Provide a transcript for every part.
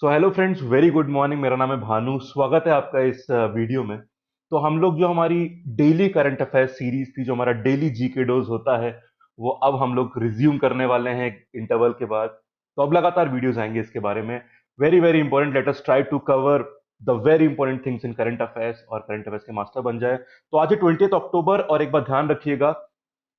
So hello friends, very good morning. मेरा नाम है भानु। स्वागत है आपका इस वीडियो में। तो हम लोग जो हमारी डेली करंट अफेयर्स सीरीज थी, जो हमारा डेली जीके डोज होता है, वो अब हम लोग रिज्यूम करने वाले हैं इंटरवल के बाद। तो अब लगातार वीडियोस आएंगे इसके बारे में। Very very important, let us try to cover the very important things in current affairs और करंट अफेयर्स के मास्टर बन जाए। तो आज है 20 अक्टूबर, और एक बार ध्यान रखिएगा,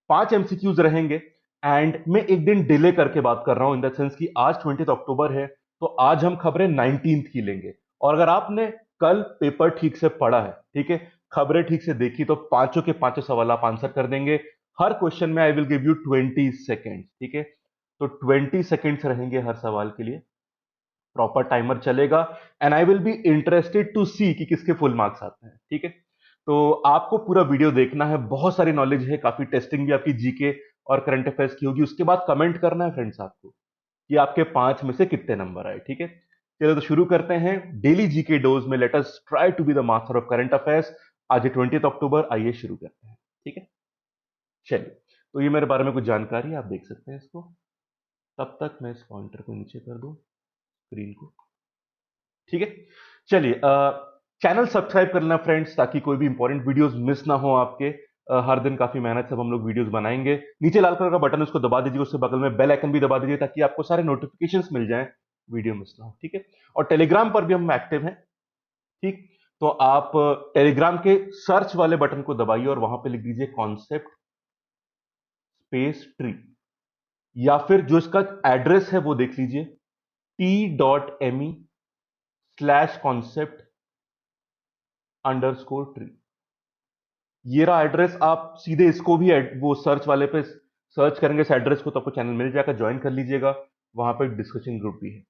5 एमसीक्यूज रहेंगे। एंड मैं एक दिन डिले करके बात कर रहा हूं, इन द सेंस कि आज 20 अक्टूबर है, तो आज हम खबरें 19th की लेंगे। और अगर आपने कल पेपर ठीक से पढ़ा है, ठीक है, खबरें ठीक से देखी, तो पांचों के पांचों सवाल आप आंसर कर देंगे। हर क्वेश्चन में I will give you 20 second, ठीक है। तो 20 सेकेंड्स रहेंगे हर सवाल के लिए। प्रॉपर टाइमर चलेगा। And I will be interested to see कि किसके फुल मार्क्स आते हैं, ठीक है। तो आपको पूरा वीडियो देखना है, बहुत सारी नॉलेज है, काफी टेस्टिंग भी आपकी जीके और करंट अफेयर्स की होगी। उसके बाद कमेंट करना है फ्रेंड्स आपको कि आपके 5 में से कितने नंबर आए, ठीक है। चलिए तो शुरू करते हैं डेली जीके डोज में। Let us try to be the master of current affairs. आज है 20 अक्टूबर, आइए शुरू करते हैं, ठीक है। चलिए, तो ये मेरे बारे में कुछ जानकारी है, आप देख सकते हैं इसको। तब तक मैं इस पॉइंटर को नीचे कर दूं, स्क्रीन को, ठीक है। चलिए, चैनल सब्सक्राइब कर लेना फ्रेंड्स, ताकि कोई भी इंपॉर्टेंट वीडियोस मिस ना हो आपके। हर दिन काफी मेहनत से अब हम लोग वीडियोस बनाएंगे। नीचे लाल कलर का बटन, उसको दबा दीजिए, उसके बगल में बेल आइकन भी दबा दीजिए, ताकि आपको सारे नोटिफिकेशंस मिल जाएं, वीडियो मिस ना हो, ठीक है। और टेलीग्राम पर भी हम एक्टिव हैं, ठीक। तो आप टेलीग्राम के सर्च वाले बटन को दबाइए और वहां पे लिख दीजिए कॉन्सेप्ट स्पेस ट्री, या फिर जो इसका एड्रेस है वो देख लीजिए, t.me/concept_tree। ये रहा एड्रेस। आप सीधे इसको भी वो सर्च वाले पे सर्च करेंगे इस एड्रेस को, तो आपको चैनल मिल जाएगा, ज्वाइन कर लीजिएगा। वहां पे डिस्कशन ग्रुप भी है,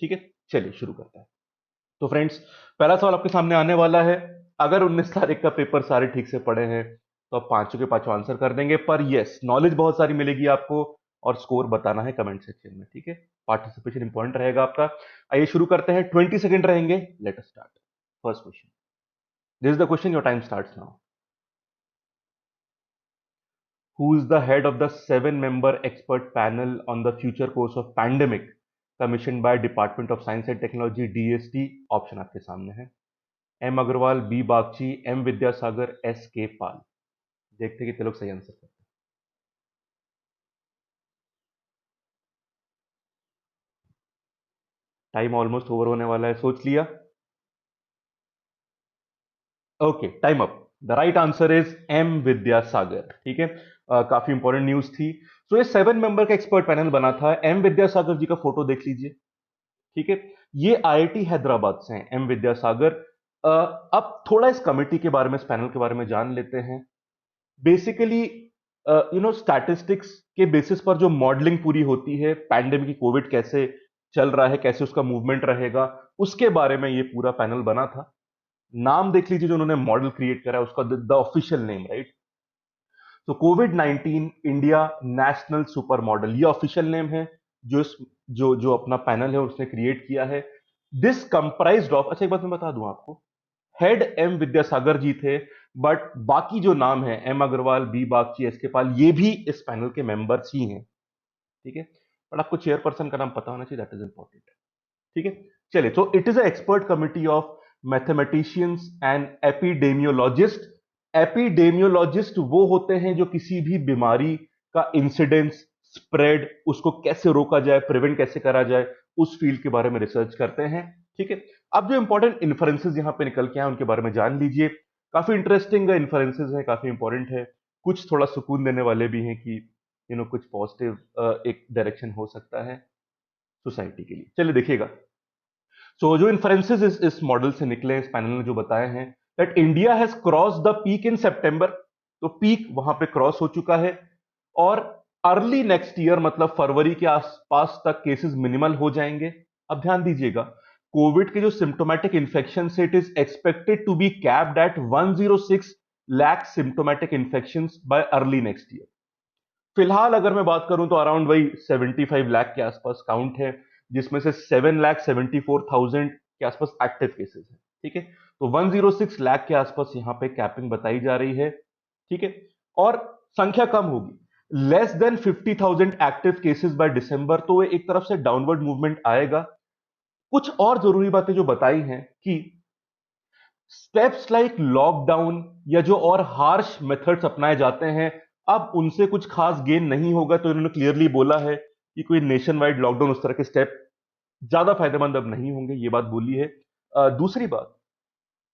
ठीक है। चलिए शुरू करते हैं। तो फ्रेंड्स, पहला सवाल आपके सामने आने वाला है। अगर 19 तारीख का पेपर सारे ठीक से पढ़े हैं, तो आप पांचों के पांचों आंसर कर देंगे। पर यस, नॉलेज बहुत सारी मिलेगी आपको, और स्कोर बताना है कमेंट सेक्शन में, ठीक है। पार्टिसिपेशन इंपॉर्टेंट रहेगा आपका। आइए शुरू करते हैं, 20 सेकेंड रहेंगे। Let us start. First question, this is the question, your time starts now. Who is the head of the 7 member expert panel on the future course of pandemic commissioned by Department of Science and Technology DST? Option आपके सामने है, M Agrawal, B Bagchi, M Vidyasagar, S K Pal. देखते हैं कितने लोग सही answer करते हैं। टाइम ऑलमोस्ट ओवर होने वाला है, सोच लिया? Okay, time up. The right answer is M Vidyasagar, ठीक है। काफी इंपॉर्टेंट न्यूज थी। तो ये 7 मेंबर का एक्सपर्ट पैनल बना था। एम विद्यासागर जी का फोटो देख लीजिए, ठीक है। ये आईआईटी हैदराबाद से हैं, एम विद्यासागर। अ, अब थोड़ा इस कमेटी के बारे में, इस पैनल के बारे में जान लेते हैं। बेसिकली स्टैटिस्टिक्स के बेसिस पर जो मॉडलिंग पूरी होती है, पैंडेमिक की, कोविड कैसे चल रहा है, कैसे उसका मूवमेंट रहेगा, उसके बारे में ये पूरा पैनल बना था। नाम देख लीजिए जो उन्होंने मॉडल क्रिएट करा है उसका, द ऑफिशियल नेम, राइट। तो Covid 19 India national super model, ये ऑफिशियल नेम है जो जो जो अपना पैनल है उसने क्रिएट किया है। दिस कंप्राइज्ड ऑफ, अच्छा एक बात मैं बता दूं आपको, हेड एम विद्यासागर जी थे, बट बाकी जो नाम है, M Agrawal, B Bagchi, S K Pal, ये भी इस पैनल के मेंबर्स ही हैं, ठीक है। बट आपको चेयरपर्सन का नाम पता होना चाहिए, दैट इज इंपॉर्टेंट, ठीक है। चलिए, तो it is a expert committee of mathematicians and epidemiologist. Epidemiologist वो होते हैं जो किसी भी बीमारी का इंसिडेंस, स्प्रेड, उसको कैसे रोका जाए, प्रिवेंट कैसे करा जाए, उस फील्ड के बारे में रिसर्च करते हैं, ठीक है। अब जो इंपॉर्टेंट इन्फ्रेंसेस यहां पे निकल के आए उनके बारे में जान लीजिए। काफी इंटरेस्टिंग इन्फ्रेंसेस है, काफी इंपॉर्टेंट है। कुछ थोड़ा सुकून देने वाले भी हैं कि कुछ पॉजिटिव एक डायरेक्शन हो सकता है सोसाइटी के लिए। चलिए देखिएगा। सो जो इन्फ्रेंसेस इस मॉडल से निकले, इस पैनल ने जो बताए हैं, that India has cross the peak in September. तो पीक वहां पे क्रॉस हो चुका है, और अर्ली नेक्स्ट ईयर, मतलब फरवरी के आसपास तक केसेस मिनिमल हो जाएंगे। अब ध्यान दीजिएगा, कोविड के जो सिम्टोमेटिक इन्फेक्शन से, it is expected to be capped at 106 lakh symptomatic infection by early next year. फिलहाल अगर मैं बात करूं तो अराउंड वही 75 लाख के आसपास काउंट है, जिसमें से 7,74,000 के आसपास एक्टिव केसेस हैं, ठीक है। तो 106 लाख के आसपास यहां पे कैपिंग बताई जा रही है, ठीक है। और संख्या कम होगी, less than 50,000 active cases by December, तो एक तरफ से डाउनवर्ड मूवमेंट आएगा। कुछ और जरूरी बातें जो बताई हैं कि स्टेप्स लाइक लॉकडाउन या जो और हार्श मेथड्स अपनाए जाते हैं, अब उनसे कुछ खास गेन नहीं होगा। तो इन्होंने क्लियरली बोला है कि कोई नेशन वाइड लॉकडाउन उस तरह के स्टेप ज्यादा फायदेमंद अब नहीं होंगे, ये बात बोली है। दूसरी बात,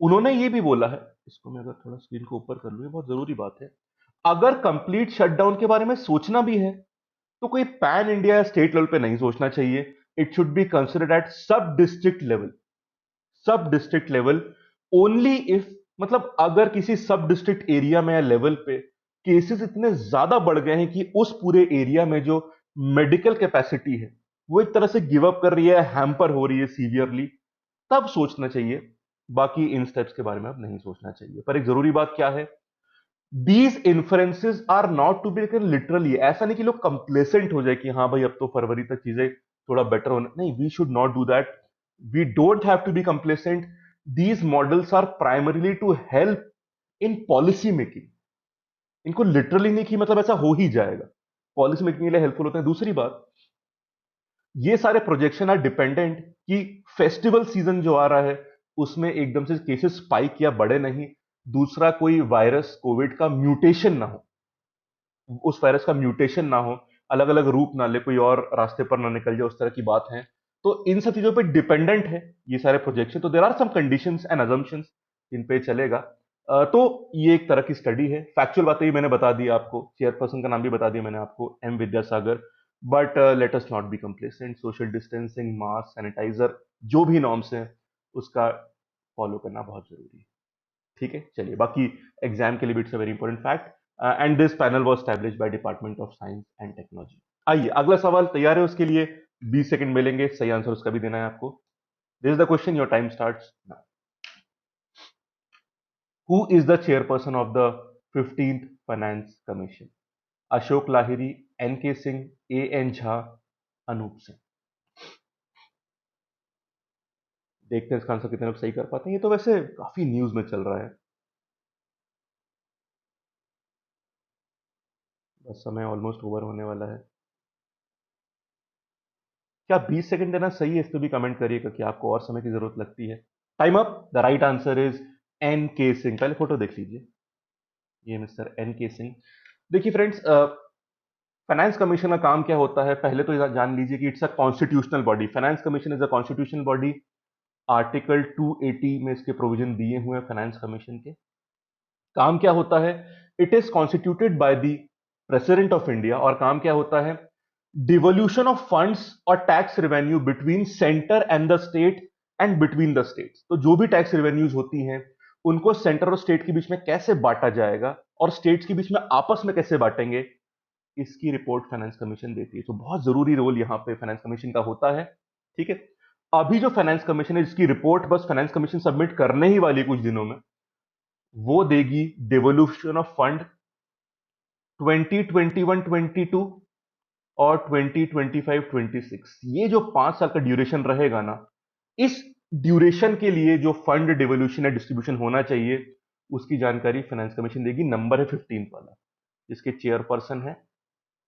उन्होंने ये भी बोला है, इसको मैं अगर थोड़ा स्क्रीन को ऊपर कर लूं, ये बहुत जरूरी बात है, अगर कंप्लीट शटडाउन के बारे में सोचना भी है तो कोई पैन इंडिया या स्टेट लेवल पे नहीं सोचना चाहिए। It should be considered at सब डिस्ट्रिक्ट लेवल। सब डिस्ट्रिक्ट लेवल ओनली इफ, मतलब अगर किसी सब डिस्ट्रिक्ट एरिया में या लेवल पे केसेस इतने ज्यादा बढ़ गए हैं कि उस पूरे एरिया में जो मेडिकल कैपेसिटी है वो एक तरह से गिव अप कर रही है, हैम्पर हो रही है सीवियरली, तब सोचना चाहिए। बाकी इन स्टेप्स के बारे में अब नहीं सोचना चाहिए। पर एक जरूरी बात क्या है, these influences are not to be taken literally. ऐसा नहीं कि लोग कंप्लेसेंट हो जाए कि हाँ भाई अब तो फरवरी तक चीजें थोड़ा बेटर होने, नहीं, we should not do that. We don't have to be complacent. These models are primarily to help in policy making. इनको लिटरली नहीं कि मतलब ऐसा हो ही जाएगा, पॉलिसी मेकिंग के लिए हेल्पफुल होते हैं। दूसरी बात, ये सारे प्रोजेक्शन आर डिपेंडेंट कि फेस्टिवल सीजन जो आ रहा है उसमें एकदम से केसेस स्पाइक या बढ़े नहीं। दूसरा, कोई वायरस कोविड का म्यूटेशन ना हो, उस वायरस का म्यूटेशन ना हो, अलग अलग रूप ना ले, कोई और रास्ते पर ना निकल जाए, उस तरह की बात है। तो इन सब चीजों पे डिपेंडेंट है ये सारे प्रोजेक्शन। तो there are some conditions and assumptions जिन पे चलेगा। तो ये एक तरह की स्टडी है। फैक्चुअल बातें भी मैंने बता दी आपको, चेयरपर्सन का नाम भी बता दिया मैंने आपको, M Vidyasagar. But let us not be complacent. Social distancing, mask, sanitiser, जो भी नॉर्म्स हैं उसका फॉलो करना बहुत जरूरी है। ठीक है, चलिए बाकी एग्जाम के लिए भी it's a very important fact. And this panel was established by department of science and technology. आइए अगला सवाल तैयार है, उसके लिए 20 सेकंड मिलेंगे, सही आंसर उसका भी देना है आपको। This is the question, your time starts now. Who is the chairperson of the 15th finance commission? Ashok Lahiri, N K Singh, A N Jha, Anup Singh. देखते हैं इसका आंसर कितने लोग सही कर पाते हैं। ये तो वैसे काफी न्यूज में चल रहा है। बस समय ऑलमोस्ट ओवर होने वाला है। क्या 20 सेकंड देना सही है? इस पे भी कमेंट करिएगा कि आपको और समय की जरूरत लगती है। Time up. The right answer is an K Singh. पहले फोटो देख लीजिए, ये मिस्टर एन के सिंह। देखिए फ्रेंड्स, फाइनेंस कमीशन का काम क्या होता है, पहले तो जान लीजिए कि it's a constitutional body. Finance commission is a constitutional body. Article 280 में इसके प्रोविजन दिए हुए हैं फाइनेंस कमीशन के। काम क्या होता है, it is constituted by the president of India. और काम क्या होता है, डिवोल्यूशन ऑफ फंड्स और tax revenue between centre and the state and between the states. तो जो भी टैक्स रेवेन्यूज होती हैं उनको सेंटर और स्टेट के बीच में कैसे बांटा जाएगा और स्टेट्स के बीच में आपस में कैसे बांटेंगे, इसकी रिपोर्ट फाइनेंस कमीशन देती है। तो बहुत जरूरी रोल यहां पे फाइनेंस कमीशन का होता है। ठीक है, अभी जो फाइनेंस कमीशन है इसकी रिपोर्ट बस फाइनेंस कमीशन सबमिट करने ही वाली कुछ दिनों में, वो देगी डिवोल्यूशन ऑफ फंड 2021-22 और 2025-26। ये जो 5 साल का ड्यूरेशन रहेगा ना, इस ड्यूरेशन के लिए जो फंड डिवोल्यूशन या डिस्ट्रीब्यूशन होना चाहिए उसकी जानकारी फाइनेंस कमीशन देगी। नंबर है 15 वाला, जिसके चेयरपर्सन है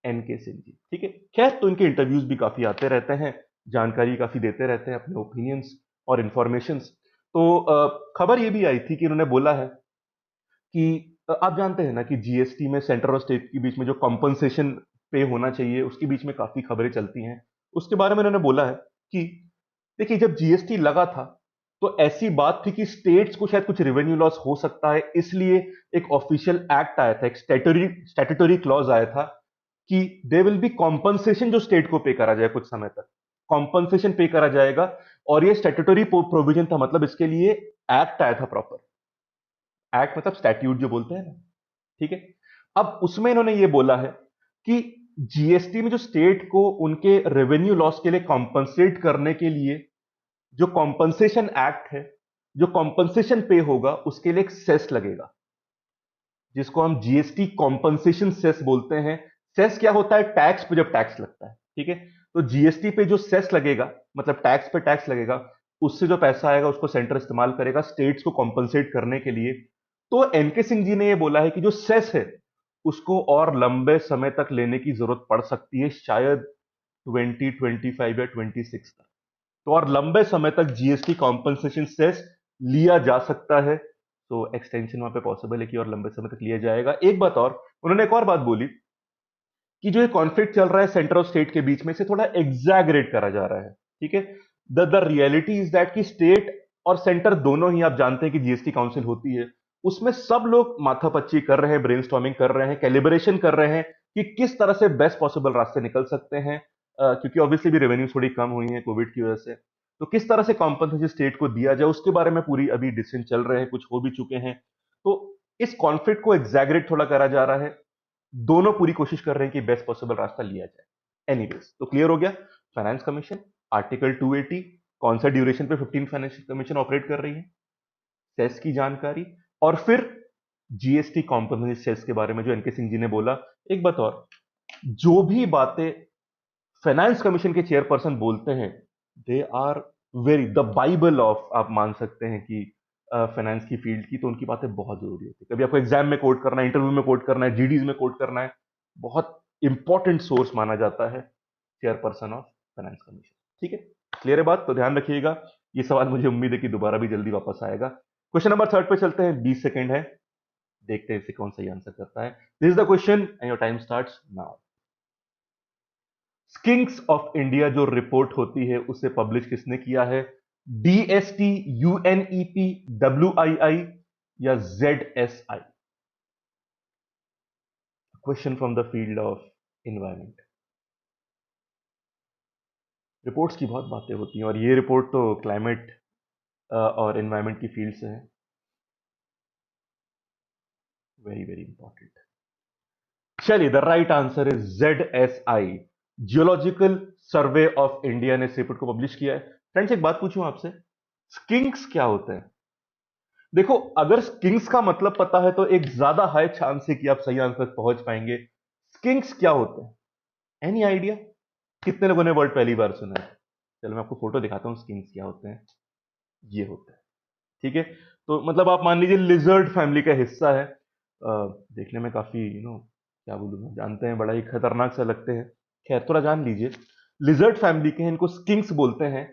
एन के सिंह जी। ठीक है, खैर तो इनके इंटरव्यूज भी काफी आते रहते हैं, जानकारी काफी देते रहते हैं, अपने ओपिनियंस और इंफॉर्मेशंस। तो खबर ये भी आई थी कि इन्होंने बोला है कि आप जानते हैं ना कि जीएसटी में सेंटर और स्टेट के बीच में जो कॉम्पनसेशन पे होना चाहिए उसके बीच में काफी खबरें चलती हैं। उसके बारे में इन्होंने बोला है कि देखिए, जब जीएसटी लगा था तो ऐसी बात थी कि स्टेट्स को शायद कुछ रेवेन्यू लॉस हो सकता है, इसलिए एक ऑफिशियल एक्ट आया था, एक स्टैट्यूटरी क्लॉज आया था कि दे विल बी कॉम्पनसेशन, जो स्टेट को पे करा जाए कुछ समय तक कॉम्पनसेशन पे करा जाएगा। और ये स्टैट्यूटरी प्रोविजन था, मतलब इसके लिए एक्ट आया था प्रॉपर। एक्ट मतलब स्टैट्यूट जो बोलते हैं ना। ठीक है, अब उसमें इन्होंने ये बोला है कि जीएसटी में जो स्टेट को उनके रेवेन्यू लॉस के लिए कॉम्पनसेट करने के लिए जो कॉम्पनसेशन एक्ट है, जो कॉम्पनसेशन पे होगा उसके लिए एक सेस लगेगा, जिसको हम जीएसटी कॉम्पनसेशन सेस बोलते हैं। सेस क्या होता है, टैक्स पे जब टैक्स लगता है। ठीक है, तो जीएसटी पे जो सेस लगेगा, मतलब टैक्स पे टैक्स लगेगा, उससे जो पैसा आएगा उसको सेंटर इस्तेमाल करेगा स्टेट्स को कॉम्पनसेट करने के लिए। तो एनके सिंह जी ने ये बोला है कि जो सेस है उसको और लंबे समय तक लेने की जरूरत पड़ सकती है, शायद 2025 या 26 तक। तो और लंबे समय तक जीएसटी कॉम्पनसेशन सेस लिया जा सकता है। तो एक्सटेंशन वहां पे पॉसिबल है कि और लंबे समय तक लिया जाएगा। एक बात और, उन्होंने एक और बात बोली कि जो ये कॉन्फ्लिक्ट चल रहा है सेंटर और स्टेट के बीच में, से थोड़ा एग्जैगरेट करा जा रहा है। ठीक है, द रियलिटी इज दैट कि स्टेट और सेंटर दोनों ही, आप जानते हैं कि जीएसटी काउंसिल होती है, उसमें सब लोग माथापच्ची कर रहे हैं, ब्रेनस्टॉर्मिंग कर रहे हैं, कैलिब्रेशन कर रहे हैं कि किस तरह से बेस्ट पॉसिबल रास्ते निकल सकते हैं। क्योंकि ऑब्वियसली भी रेवेन्यू थोड़ी कम हुई है कोविड की वजह से, तो किस तरह से कॉम्पनसेशन स्टेट को दिया जाए उसके बारे में पूरी अभी डिसीजन चल रहे हैं, कुछ हो भी चुके हैं। तो इस कॉन्फ्लिक्ट को एग्जैगरेट थोड़ा करा जा रहा है। दोनों पूरी कोशिश कर रहे हैं कि बेस्ट पॉसिबल रास्ता लिया जाए। एनीवेज, तो क्लियर हो गया। फाइनेंस कमीशन आर्टिकल 280, कौन सा ड्यूरेशन पे 15 फाइनेंशियल कमीशन ऑपरेट कर रही है, सेस की जानकारी, और फिर जीएसटी कॉम्पोनेंट सेस के बारे में जो एनके सिंह जी ने बोला। एक बात और, जो भी बातें फाइनेंस कमीशन के चेयरपर्सन बोलते हैं, they are very the Bible of, आप मान सकते हैं कि फाइनेंस की फील्ड की, तो उनकी बातें बहुत जरूरी होती है। कभी आपको एग्जाम में कोट करना है, इंटरव्यू में कोट करना है, जीडीज में कोट करना है, बहुत इंपॉर्टेंट सोर्स माना जाता है चेयरपर्सन ऑफ फाइनेंस कमीशन। ठीक है, क्लियर है बात, तो ध्यान रखिएगा। ये सवाल मुझे उम्मीद है कि दोबारा भी जल्दी वापस आएगा। क्वेश्चन नंबर 3 पे चलते हैं, 20 सेकंड है, देखते हैं इसे कौन सही आंसर करता है। This is the question and your time starts now. Skinks of India जो रिपोर्ट होती है, उसे पब्लिश किसने किया है? डीएसटी, यूएनईपी, डब्ल्यूआईआई या ZSI? Question from the field of environment. Reports की बहुत बातें होती हैं और ये रिपोर्ट तो क्लाइमेट और एनवायरमेंट की फील्ड से है। Very very important. चलिए, the right answer is ZSI, geological survey of India ने इस रिपोर्ट को पब्लिश किया है। फ्रेंड्स, एक बात पूछूं आपसे, स्किंक्स क्या होते हैं? देखो, अगर स्किंक्स का मतलब पता है तो एक ज्यादा हाई चांस है कि आप सही आंसर तक पहुंच पाएंगे। स्किंक्स क्या होते हैं? Any idea? कितने लोगों ने वर्ड पहली बार सुना है? चलो मैं आपको फोटो दिखाता हूं, स्किंक्स क्या होते हैं। ये होता है, ठीक है। तो मतलब आप मान लीजिए लिजर्ड फैमिली का हिस्सा है। देखने में काफी क्या बोलूं मैं, जानते हैं बड़ा ही खतरनाक सा लगते हैं। खैर, थोड़ा जान लीजिए, लिजर्ड फैमिली के हैं, इनको स्किंक्स बोलते हैं।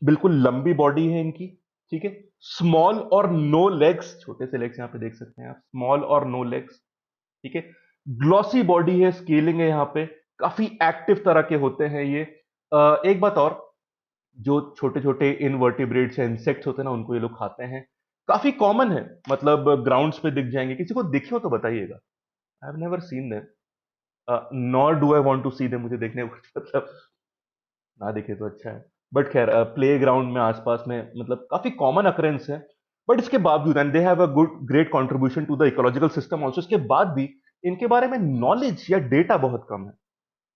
बिल्कुल लंबी बॉडी है इनकी, ठीक है। स्मॉल और नो लेग्स, छोटे से लेग्स यहां पे देख सकते हैं आप, स्मॉल और नो लेग्स, ठीक है। ग्लॉसी बॉडी है, स्केलिंग है यहां पे, काफी एक्टिव तरह के होते हैं ये। एक बात और, जो छोटे छोटे इनवर्टिब्रेट्स या इंसेक्ट्स होते हैं ना, उनको ये लोग खाते हैं। काफी कॉमन है, मतलब ग्राउंड्स पे दिख जाएंगे। किसी को दिखे हो तो बताइएगा। I have never seen them, nor do I want to see them. मुझे देखने को मतलब ना दिखे तो अच्छा है। बट खैर, प्ले ग्राउंड में आसपास में मतलब काफी कॉमन अकरेंस है। बट इसके बावजूद, and they have a good great contribution to the ecological system also, इसके बाद भी इनके बारे में नॉलेज या डेटा बहुत कम है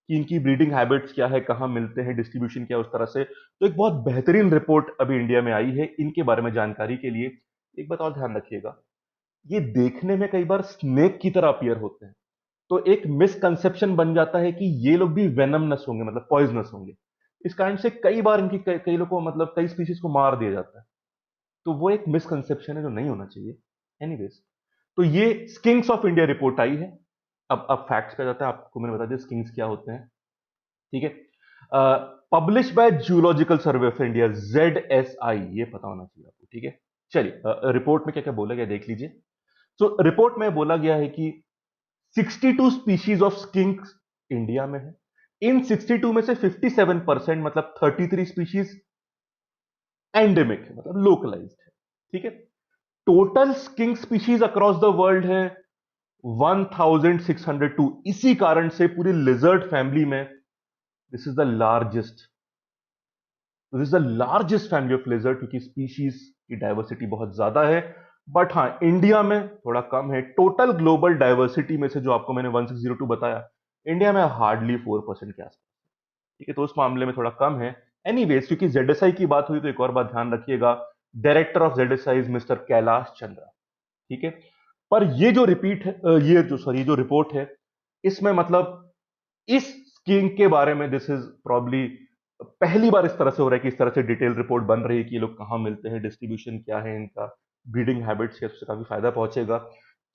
कि इनकी ब्रीडिंग हैबिट्स क्या है, कहां मिलते हैं, डिस्ट्रीब्यूशन क्या है, उस तरह से। तो एक बहुत बेहतरीन रिपोर्ट अभी इंडिया में आई है इनके बारे में जानकारी के लिए। एक बात और ध्यान रखिएगा, ये देखने में कई बार स्नेक की तरह अपीयर होते हैं, तो एक मिसकंसेप्शन बन जाता है कि ये लोग भी वेनमनस होंगे, मतलब पॉइजनस होंगे। इस कारण से कई बार इनकी कई लोगों को, मतलब कई स्पीशीज को मार दिया जाता है। तो वो एक मिसकंसेप्शन है जो नहीं होना चाहिए। एनीवेज, तो ये स्किंक्स ऑफ इंडिया रिपोर्ट आई है। अब फैक्ट्स पे जाता है, आपको मैंने बता दिया स्किंक्स क्या होते हैं, ठीक है। Publish by zoological survey of India, ZSI, ये पता होना चाहिए आपको, ठीक है। चलिए, रिपोर्ट में क्या क्या बोला गया देख लीजिए। तो रिपोर्ट में बोला गया है कि 62 स्पीशीज ऑफ स्किंक्स इंडिया में है। इन 62 में से 57%, मतलब 33 स्पीशीज एंडेमिक है, मतलब लोकलाइज्ड है, ठीक है। Total skink species across the world है 1602। इसी कारण से पूरी लिजर्ड फैमिली में this is the largest, this is the largest family of lizard, क्योंकि स्पीशीज की डाइवर्सिटी बहुत ज्यादा है। बट हाँ, इंडिया में थोड़ा कम है। टोटल ग्लोबल डाइवर्सिटी में से जो आपको मैंने 1602 बताया, इंडिया में हार्डली 4% के आसपास, ठीक है। तो उस मामले में थोड़ा कम है। एनीवेज, क्योंकि जेडएसआई की बात हुई तो एक और बात ध्यान रखिएगा, director of ZSI is mister Kailash Chandra, ठीक है। पर ये जो रिपीट है, ये जो सॉरी जो रिपोर्ट है, इसमें मतलब इस स्कीम के बारे में दिस इज प्रॉब्ली पहली बार इस तरह से हो रहा है कि इस तरह से डिटेल रिपोर्ट बन रही है कि ये लोग कहां मिलते हैं, डिस्ट्रीब्यूशन क्या है इनका, ब्रीडिंग हैबिट्स क्या, उससे काफी फायदा पहुंचेगा।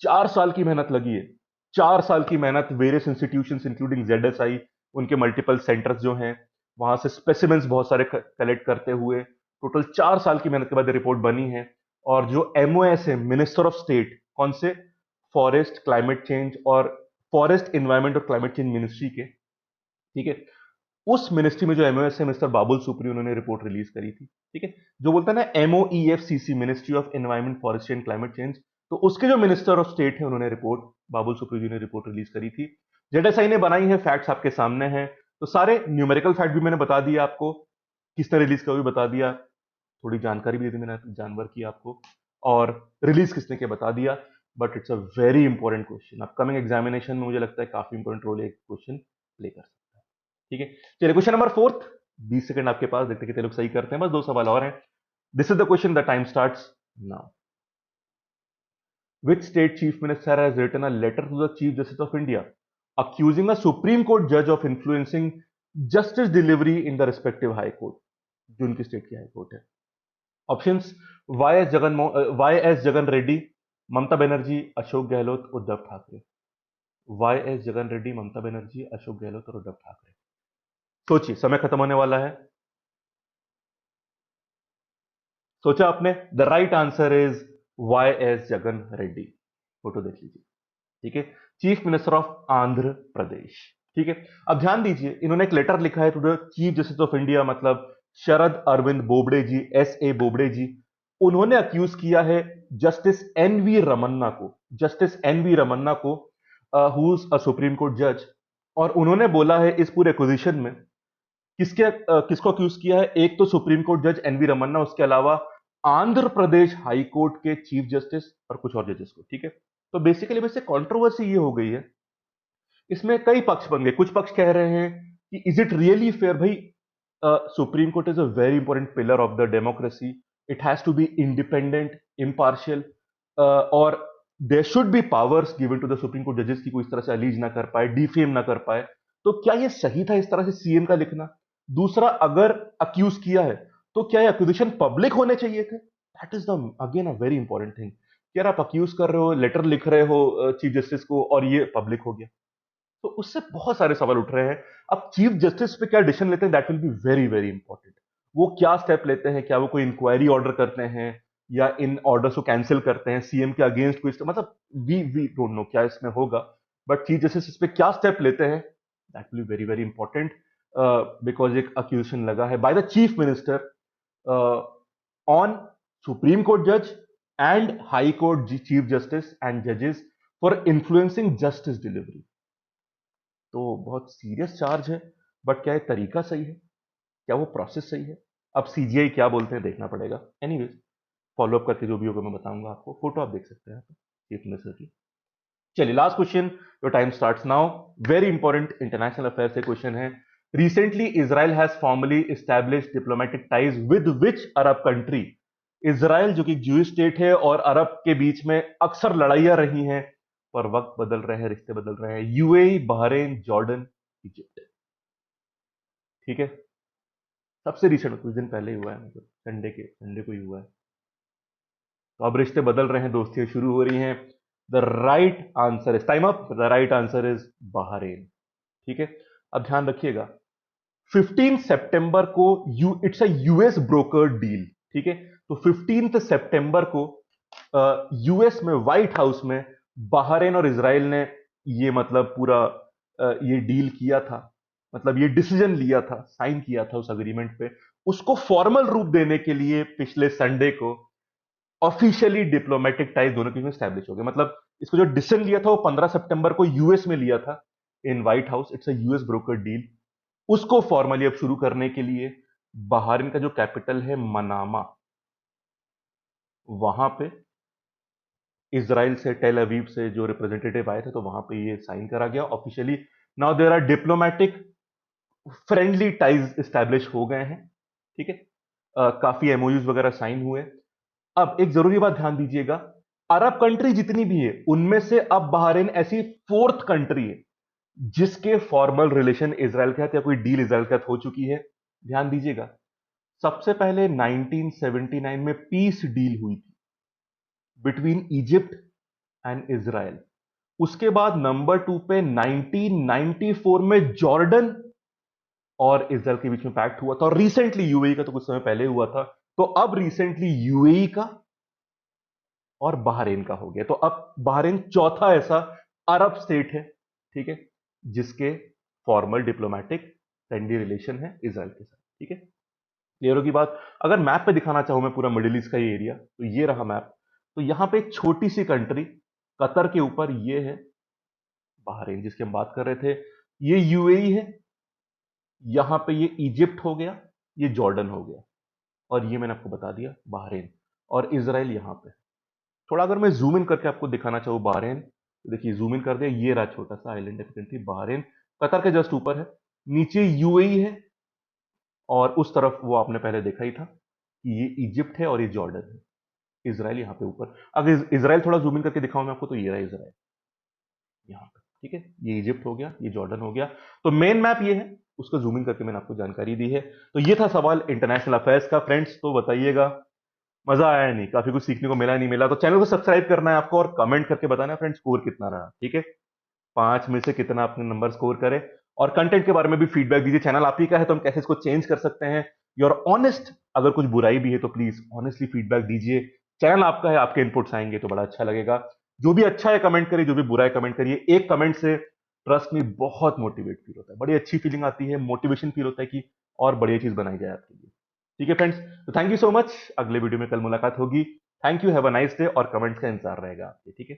4 साल की मेहनत लगी है, 4 साल की मेहनत, वेरियस इंस्टीट्यूशंस इंक्लूडिंग जेडएसआई, उनके मल्टीपल सेंटर्स जो हैं, वहां से स्पेसिमेंस बहुत सारे कलेक्ट करते हुए टोटल 4 साल की मेहनत के बाद रिपोर्ट बनी है। और जो एमओएस है, मिनिस्टर ऑफ स्टेट, कौन से, फॉरेस्ट, क्लाइमेट चेंज और फॉरेस्ट, एनवायरमेंट और क्लाइमेट चेंज मिनिस्ट्री के, ठीक है, उस मिनिस्ट्री में जो एमओएस है, मिस्टर बाबुल सुप्री, उन्होंने रिपोर्ट रिलीज करी थी। ठीक है, जो बोलता है ना MoEFCC, ministry of environment, forest and climate change, तो उसके जो मिनिस्टर ऑफ स्टेट है, उन्होंने रिपोर्ट, बाबुल सुप्री जी ने रिपोर्ट रिलीज करी थी। जेडएसआई ने बनाई है, फैक्ट्स आपके सामने हैं। तो सारे न्यूमेरिकल फैक्ट भी मैंने बता दिया आपको, किसने रिलीज किया भी बता दिया, थोड़ी जानकारी भी दे दी मैंने जानवर की आपको, और रिलीज किसने किया बता दिया। But it's a very important question, upcoming examination में मुझे लगता है काफी इंपॉर्टेंट रोल एक क्वेश्चन प्ले कर सकता है। ठीक है, चलिए क्वेश्चन नंबर फोर्थ, 20 सेकंड आपके पास, देखते कितने लोग सही करते हैं, बस 2 सवाल और हैं। This is the question, the time starts now. Which state chief minister has written a letter to the Chief Justice of India accusing a Supreme Court judge of influencing justice delivery in the respective high court? जो उनकी state की high court है। Options, Y S Jagan Reddy, Mamata Banerjee, Ashok Gehlot, Uddhav Thackeray. Y S Jagan Reddy, Mamata Banerjee, Ashok Gehlot और उद्धव ठाकरे। सोचिए, समय खत्म होने वाला है। सोचा आपने? The right answer is Y S Jagan Reddy. Photo देख लीजिए। ठीक है, chief minister of Andhra Pradesh. ठीक है, अब ध्यान दीजिए, इन्होंने एक लेटर लिखा है to the chief justice of India, मतलब शरद अरविंद बोबडे जी, एस ए बोबडे जी। उन्होंने अक्यूज किया है जस्टिस एन वी रमन्ना को, जस्टिस एन वी रमन्ना को, who is a supreme court जज। और उन्होंने बोला है इस पूरे एक्विजिशन में किसको अक्यूज किया है, एक तो सुप्रीम कोर्ट जज एन वी रमन्ना, उसके अलावा आंध्र प्रदेश हाई कोर्ट के चीफ जस्टिस और कुछ और जजेस को। ठीक है, तो बेसिकली वैसे कंट्रोवर्सी ये हो गई है, इसमें कई पक्ष बन गए। कुछ पक्ष कह रहे हैं कि इज इट रियली फेयर भाई, supreme court is a very important pillar of the democracy, it has to be independent, impartial, और there should be powers given to the supreme court जजेस की कोई इस तरह से अलीज ना कर पाए, डिफेम ना कर पाए। तो क्या ये सही था इस तरह से सीएम का लिखना? दूसरा, अगर अक्यूज किया है तो क्या ये अक्यूजिशन पब्लिक होने चाहिए थे? That is the again a very important thing. यार आप अक्यूज कर रहे हो, लेटर लिख रहे हो चीफ जस्टिस को, और ये पब्लिक हो गया, तो उससे बहुत सारे सवाल उठ रहे हैं। अब चीफ जस्टिस पे क्या डिसीजन लेते हैं, that will be very very important. वो क्या स्टेप लेते हैं, क्या वो कोई इंक्वायरी ऑर्डर करते हैं या इन ऑर्डर्स को कैंसिल करते हैं सीएम के अगेंस्ट, कोई मतलब वी डोंट नो क्या इसमें होगा। बट चीफ जस्टिस इस पे क्या स्टेप लेते हैं, that will be very very important, because एक अक्यूजेशन लगा है by the chief minister on supreme court जज and high court chief justice and जजेस फॉर इन्फ्लुएंसिंग जस्टिस डिलीवरी। तो बहुत सीरियस चार्ज है, बट क्या ये तरीका सही है, क्या वो प्रोसेस सही है? अब सीजीआई क्या बोलते हैं देखना पड़ेगा। एनीवेज, फॉलो अप करके जो भी होगा मैं बताऊंगा आपको। फोटो आप देख सकते हैं चीफ मिनिस्टर की। चलिए last question, your time starts now. Very important international affair से क्वेश्चन है। Recently Israel has formally established diplomatic ties with which Arab country? Israel जो कि ज्यूइश स्टेट है और अरब के बीच में अक्सर लड़ाइयां रही हैं, पर वक्त बदल रहे हैं, रिश्ते बदल रहे हैं। UAE, Bahrain, Jordan, Egypt. ठीक है, सबसे रिसेंट कुछ दिन पहले ही हुआ है, मतलब संडे को ही हुआ है। तो अब रिश्ते बदल रहे हैं, दोस्तियां शुरू हो रही हैं। The right answer is, time up, the right answer is Bahrain. ठीक है, अब ध्यान रखिएगा, 15 सितंबर को it's a US broker deal. ठीक है, तो 15 सितंबर को यूएस में, व्हाइट हाउस में, बहरीन और इसराइल ने ये मतलब पूरा ये डील किया था, मतलब ये डिसीजन लिया था, साइन किया था उस अग्रीमेंट पे। उसको फॉर्मल रूप देने के लिए पिछले संडे को ऑफिशियली डिप्लोमेटिक टाइज दोनों के बीच में स्टैब्लिश हो गए। मतलब इसको जो डिसीजन लिया था वो 15 सितंबर को यूएस में लिया था, इन white house. It's a US broker deal. उसको फॉर्मली अब शुरू करने के लिए बहरीन का जो कैपिटल है मनामा, वहां पे इसराइल से, टेल अवीव से जो रिप्रेजेंटेटिव आए थे, तो वहां पे ये साइन करा गया officially. Now there are diplomatic friendly ties establish हो गए हैं। ठीक है, काफी एमओयूज वगैरह साइन हुए। अब एक जरूरी बात ध्यान दीजिएगा, अरब कंट्री जितनी भी है उनमें से अब बहरीन ऐसी फोर्थ कंट्री है जिसके फॉर्मल रिलेशन इसराइल के साथ या कोई डील इसराइल के साथ हो चुकी है। ध्यान दीजिएगा, सबसे पहले 1979 में पीस डील हुई थी बिटवीन इजिप्ट एंड इसराइल। उसके बाद नंबर 2 पे 1994 में जॉर्डन और इसराइल के बीच में पैक्ट हुआ था, और रिसेंटली यूएई का तो कुछ समय पहले हुआ था, तो अब रिसेंटली यूएई का और बहरीन का हो गया। तो अब बहरीन चौथा ऐसा अरब स्टेट है, ठीक है, जिसके फॉर्मल डिप्लोमेटिक फ्रेंडली रिलेशन है इसराइल के साथ। ठीक है, क्लियर होगी बात। अगर मैप पे दिखाना चाहूं मैं पूरा मिडिल ईस्ट का ये एरिया, तो ये रहा मैप। तो यहां पे एक छोटी सी कंट्री कतर के ऊपर ये है बहरीन जिसकी हम बात कर रहे थे, ये यूएई है, यहां पे ये इजिप्ट हो गया, ये जॉर्डन हो गया, और ये मैंने आपको बता दिया बहरीन, और इसराइल यहां पे। थोड़ा अगर मैं जूम इन करके आपको दिखाना चाहूँ बहरीन, तो देखिए जूम इन कर दिया, ये रहा छोटा सा आइलैंड कंट्री बहरीन, कतर के जस्ट ऊपर है, नीचे यूएई है, और उस तरफ वो आपने पहले देखा ही था कि ये इजिप्ट है और ये जॉर्डन है, इसराइल यहाँ पे ऊपर। अगर इसराइल थोड़ा जूम इन करके दिखाऊं मैं आपको, तो ये रहा इसराइल यहाँ पे। ठीक है, ये इजिप्ट हो गया, ये जॉर्डन हो गया। तो मेन मैप ये है, उसको जूम इन करके मैंने आपको जानकारी दी है। तो ये था सवाल इंटरनेशनल अफेयर्स का फ्रेंड्स। तो बताइएगा मजा आया नहीं, काफी कुछ सीखने को मिला नहीं मिला? तो चैनल को सब्सक्राइब करना है आपको और कमेंट करके बताना है फ्रेंड्स स्कोर कितना रहा। ठीक है, 5 में से कितना आपने नंबर स्कोर करे, और कंटेंट के बारे में भी फीडबैक दीजिए। चैनल आप ही का है तो हम कैसे इसको चेंज कर सकते हैं, योर ऑनेस्ट, अगर कुछ बुराई भी है तो प्लीज ऑनेस्टली फीडबैक दीजिए। चैनल आपका है, आपके इनपुट्स आएंगे तो बड़ा अच्छा लगेगा। जो भी अच्छा है कमेंट करिए, जो भी बुरा है कमेंट करिए। एक कमेंट से ट्रस्ट में बहुत मोटिवेट फील होता है, बड़ी अच्छी फीलिंग आती है, मोटिवेशन फील होता है कि और बढ़िया चीज बनाई जाए आपके लिए। ठीक है फ्रेंड्स, तो थैंक यू सो मच। अगले वीडियो में कल मुलाकात होगी। Thank you, have a nice day, और कमेंट्स का इंतजार रहेगा आपके। ठीक है।